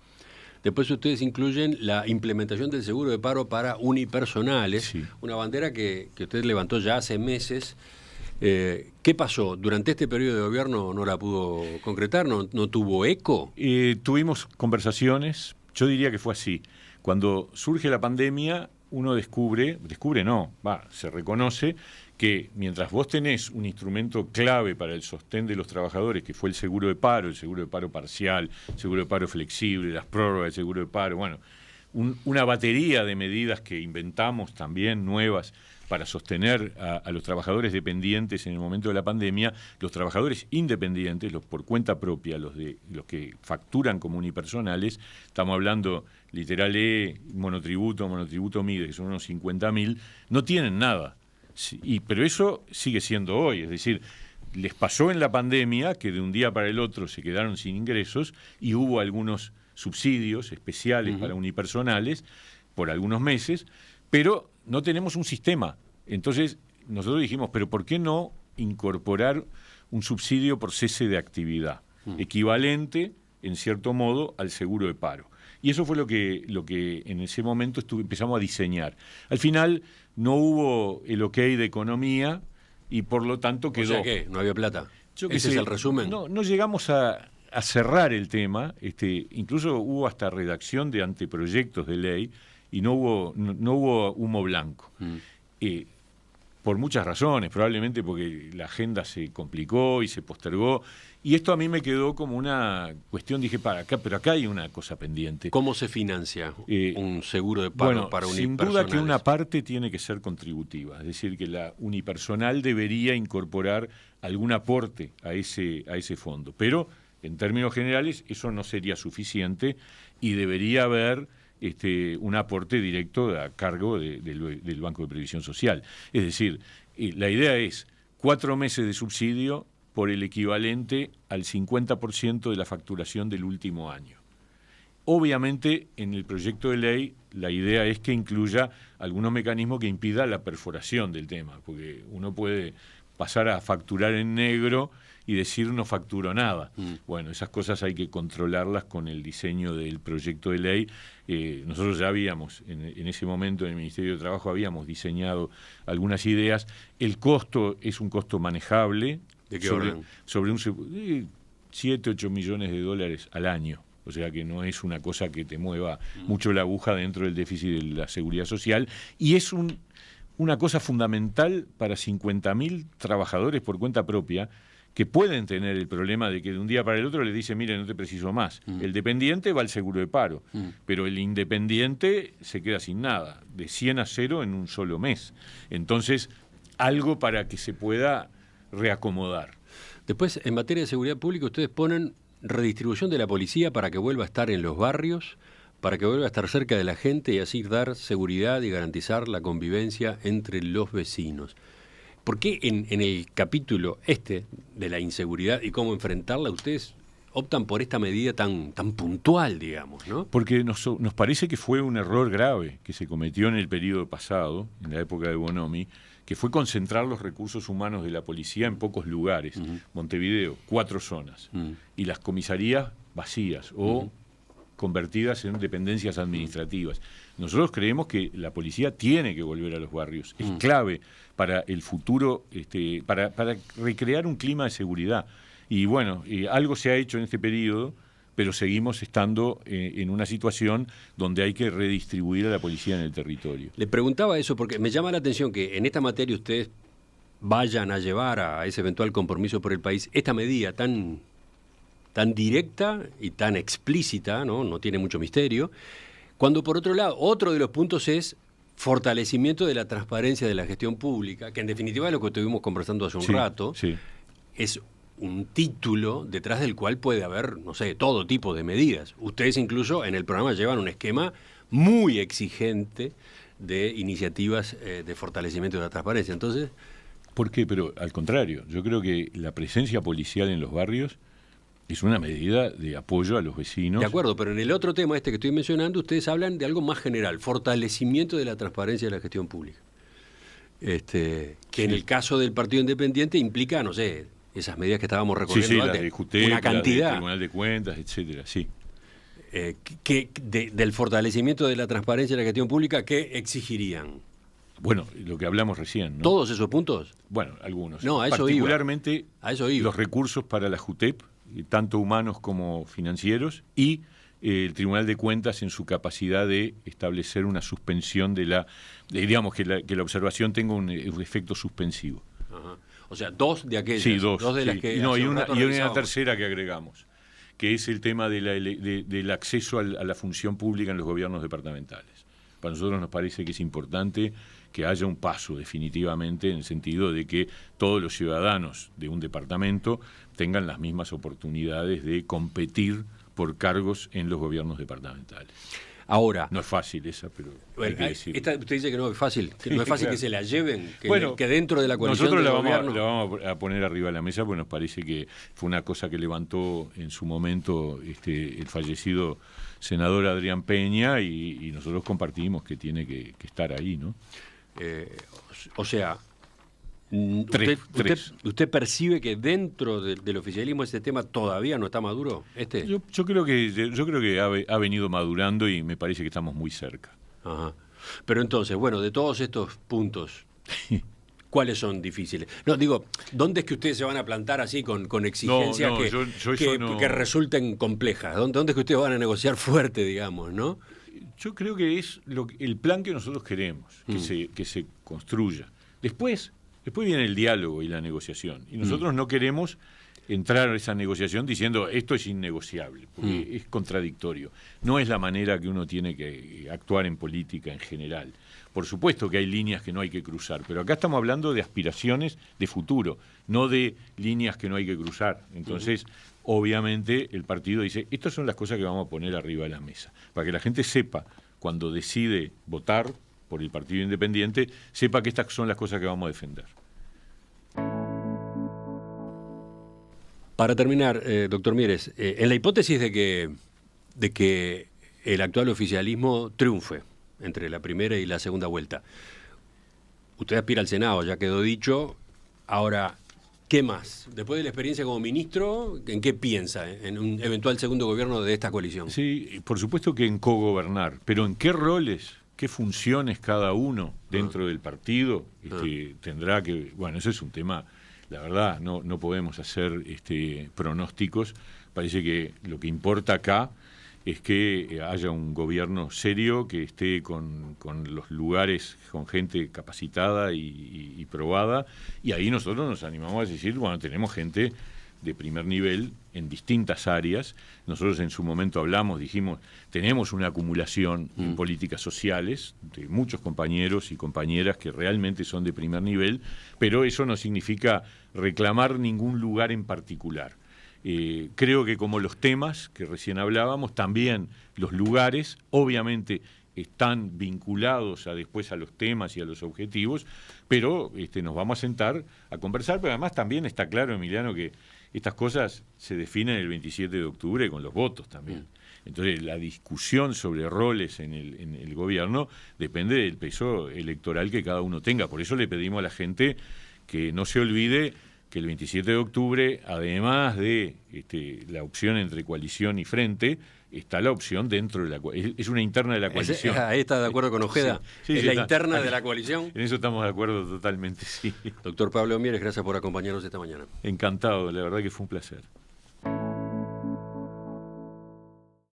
Después ustedes incluyen la implementación del seguro de paro para unipersonales, sí, una bandera que usted levantó ya hace meses. ¿Qué pasó? ¿Durante este periodo de gobierno no la pudo concretar? ¿No tuvo eco? Tuvimos conversaciones, yo diría que fue así. Cuando surge la pandemia, uno se reconoce que mientras vos tenés un instrumento clave para el sostén de los trabajadores, que fue el seguro de paro parcial, el seguro de paro flexible, las prórrogas del seguro de paro, bueno, una batería de medidas que inventamos también nuevas para sostener a los trabajadores dependientes en el momento de la pandemia, los trabajadores independientes, los por cuenta propia, los que facturan como unipersonales, estamos hablando literal monotributo MIDE, que son unos 50.000, no tienen nada. Sí, pero eso sigue siendo hoy, es decir, les pasó en la pandemia que de un día para el otro se quedaron sin ingresos y hubo algunos subsidios especiales para unipersonales por algunos meses, pero no tenemos un sistema. Entonces nosotros dijimos, pero ¿por qué no incorporar un subsidio por cese de actividad, equivalente, en cierto modo, al seguro de paro? Y eso fue lo que en ese momento empezamos a diseñar. Al final no hubo el ok de economía y por lo tanto quedó. O sea que no había plata. ¿Ese es el resumen? No llegamos a cerrar el tema, incluso hubo hasta redacción de anteproyectos de ley y no hubo humo blanco. Por muchas razones, probablemente porque la agenda se complicó y se postergó, y esto a mí me quedó como una cuestión, dije, pero acá hay una cosa pendiente. ¿Cómo se financia un seguro de paro para unipersonales? Sin duda que una parte tiene que ser contributiva, es decir, que la unipersonal debería incorporar algún aporte a ese fondo, pero en términos generales eso no sería suficiente y debería haber un aporte directo a cargo del Banco de Previsión Social. Es decir, la idea es 4 meses de subsidio por el equivalente al 50% de la facturación del último año. Obviamente, en el proyecto de ley, la idea es que incluya algunos mecanismos que impida la perforación del tema, porque uno puede pasar a facturar en negro y decir no facturo nada. Bueno, esas cosas hay que controlarlas con el diseño del proyecto de ley. Nosotros ya habíamos, en ese momento en el Ministerio de Trabajo, habíamos diseñado algunas ideas. El costo es un costo manejable. ¿De qué orden? Sobre un 7, 8 millones de dólares al año. O sea que no es una cosa que te mueva mucho la aguja dentro del déficit de la seguridad social. Y es una cosa fundamental para 50.000 trabajadores por cuenta propia que pueden tener el problema de que de un día para el otro le dicen, mire, no te preciso más. El dependiente va al seguro de paro, pero el independiente se queda sin nada, de 100 a 0 en un solo mes. Entonces, algo para que se pueda reacomodar. Después, en materia de seguridad pública, ustedes ponen redistribución de la policía para que vuelva a estar en los barrios, para que vuelva a estar cerca de la gente y así dar seguridad y garantizar la convivencia entre los vecinos. ¿Por qué en el capítulo de la inseguridad y cómo enfrentarla, ustedes optan por esta medida tan puntual, digamos, ¿no? Porque nos parece que fue un error grave que se cometió en el periodo pasado, en la época de Bonomi, que fue concentrar los recursos humanos de la policía en pocos lugares. Montevideo, 4 zonas, y las comisarías vacías o convertidas en dependencias administrativas. Nosotros creemos que la policía tiene que volver a los barrios. Es clave para el futuro, para recrear un clima de seguridad. Y bueno, algo se ha hecho en este periodo, pero seguimos estando en una situación donde hay que redistribuir a la policía en el territorio. Le preguntaba eso porque me llama la atención que en esta materia ustedes vayan a llevar a ese eventual compromiso por el país esta medida tan directa y tan explícita, no tiene mucho misterio, cuando por otro lado, otro de los puntos es fortalecimiento de la transparencia de la gestión pública, que en definitiva es lo que estuvimos conversando hace un rato, es un título detrás del cual puede haber, no sé, todo tipo de medidas. Ustedes incluso en el programa llevan un esquema muy exigente de iniciativas de fortalecimiento de la transparencia. Entonces, ¿por qué? Pero al contrario, yo creo que la presencia policial en los barrios es una medida de apoyo a los vecinos. De acuerdo, pero en el otro tema que estoy mencionando, ustedes hablan de algo más general, fortalecimiento de la transparencia de la gestión pública. Que en el caso del Partido Independiente implica, no sé, esas medidas que estábamos recorriendo antes, las de JUTEP, una cantidad. Del Tribunal de Cuentas, etcétera, sí. Del fortalecimiento de la transparencia de la gestión pública, ¿qué exigirían? Bueno, lo que hablamos recién, ¿no? ¿Todos esos puntos? Bueno, algunos. No, a eso particularmente iba. A eso iba. Los recursos para la JUTEP, tanto humanos como financieros, y el Tribunal de Cuentas en su capacidad de establecer una suspensión digamos que la observación tenga un efecto suspensivo. Ajá. O sea, 2 de aquellas. Sí, 2 de las que y una tercera que agregamos, que es el tema del acceso a la función pública en los gobiernos departamentales. Para nosotros nos parece que es importante que haya un paso definitivamente en el sentido de que todos los ciudadanos de un departamento tengan las mismas oportunidades de competir por cargos en los gobiernos departamentales. Ahora, no es fácil esa, pero hay que decirlo. Usted dice que no es fácil, no es fácil claro. Que se la lleven, que dentro de la coalición nosotros del gobierno... la vamos a poner arriba de la mesa, porque nos parece que fue una cosa que levantó en su momento el fallecido senador Adrián Peña y nosotros compartimos que tiene que estar ahí, ¿no? O sea, ¿usted percibe que dentro del oficialismo ese tema todavía no está maduro? Yo creo que ha venido madurando y me parece que estamos muy cerca. Ajá. Pero entonces, bueno, de todos estos puntos, ¿cuáles son difíciles? No, digo, ¿dónde es que ustedes se van a plantar así con exigencias que resulten complejas? ¿Dónde es que ustedes van a negociar fuerte, digamos, no? Yo creo que es el plan que nosotros queremos, que se construya. Después viene el diálogo y la negociación. Y nosotros no queremos entrar a esa negociación diciendo esto es innegociable, porque es contradictorio. No es la manera que uno tiene que actuar en política en general. Por supuesto que hay líneas que no hay que cruzar, pero acá estamos hablando de aspiraciones de futuro, no de líneas que no hay que cruzar. Entonces, obviamente, el partido dice, estas son las cosas que vamos a poner arriba de la mesa, para que la gente sepa, cuando decide votar por el Partido Independiente, sepa que estas son las cosas que vamos a defender. Para terminar, doctor Mieres, en la hipótesis de que el actual oficialismo triunfe entre la primera y la segunda vuelta. Usted aspira al Senado, ya quedó dicho. Ahora, ¿qué más? Después de la experiencia como ministro, ¿en qué piensa en un eventual segundo gobierno de esta coalición? Sí, por supuesto que en cogobernar, pero ¿en qué roles, qué funciones cada uno dentro del partido tendrá que...? Bueno, eso es un tema, la verdad, no podemos hacer pronósticos. Parece que lo que importa acá es que haya un gobierno serio, que esté con los lugares, con gente capacitada y probada, y ahí nosotros nos animamos a decir, bueno, tenemos gente de primer nivel en distintas áreas. Nosotros en su momento dijimos, tenemos una acumulación en políticas sociales de muchos compañeros y compañeras que realmente son de primer nivel, pero eso no significa reclamar ningún lugar en particular. Creo que como los temas que recién hablábamos, también los lugares, obviamente están vinculados después a los temas y a los objetivos, pero nos vamos a sentar a conversar, pero además también está claro, Emiliano, que estas cosas se definen el 27 de octubre con los votos también. Entonces, la discusión sobre roles en el gobierno depende del peso electoral que cada uno tenga. Por eso le pedimos a la gente que no se olvide que el 27 de octubre, además de la opción entre coalición y frente, está la opción dentro de la coalición. Es una interna de la coalición. Ahí está de acuerdo con Ojeda. Sí, ¿Es la interna de la coalición? En eso estamos de acuerdo totalmente, sí. Doctor Pablo Mieres, gracias por acompañarnos esta mañana. Encantado, la verdad que fue un placer.